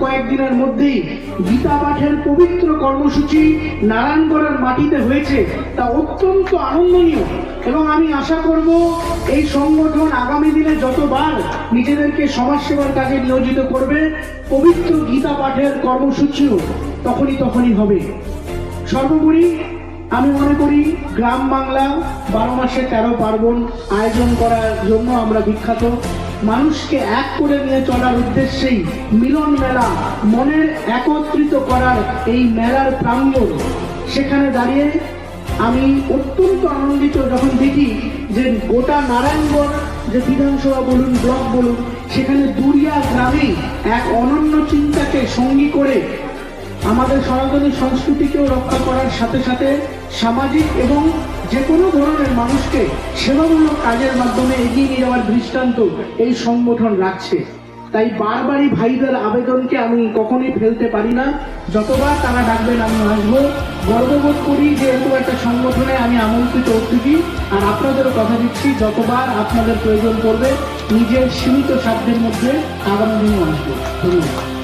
কয়েকদিনের মধ্যেই গীতা পাঠের পবিত্র কর্মসূচি নারায়ণগড়ের মাটিতে হয়েছে, তা অত্যন্ত আনন্দনীয়। এবং আমি আশা করব এই সংগঠন আগামী দিনে যতবার নিজেদেরকে সমাজসেবার কাজে নিয়োজিত করবে, পবিত্র গীতা পাঠের কর্মসূচিও তখনই হবে। সর্বোপরি আমি মনে করি গ্রাম বাংলা 12 মাসে 13 পার্বণ আয়োজন করার জন্য আমরা বিখ্যাত। মানুষকে এক করে নিয়ে চলার উদ্দেশ্যেই মিলন মেলা, মনের একত্রিত করার এই মেলার প্রাঙ্গণ, সেখানে দাঁড়িয়ে আমি অত্যন্ত আনন্দিত যখন দেখি যে গোটা নারায়ণগড় যে বিধানসভা বলুন, ব্লক বলুন, সেখানে দুরিয়া গ্রামে এক অনন্য চিন্তাকে সঙ্গী করে আমাদের সনাতনী সংস্কৃতিকেও রক্ষা করার সাথে সাথে সামাজিক এবং যে কোনো ধরনের মানুষকে সেবামূলক কাজের মাধ্যমে এগিয়ে নিয়ে যাওয়ার দৃষ্টান্ত এই সংগঠন রাখছে। তাই বারবারই ভাইদের আবেদনকে আমি কখনোই ফেলতে পারি না। যতবার তারা ডাকবেন আমি আসবো। গর্ববোধ করি যে এরকম একটা সংগঠনে আমি আমন্ত্রিত অতিথি। আর আপনাদেরও কথা দিচ্ছি, যতবার আপনাদের প্রয়োজন পড়বে নিজের সীমিত সাধ্যের মধ্যে আগামী দিনও আসবো। ধন্যবাদ।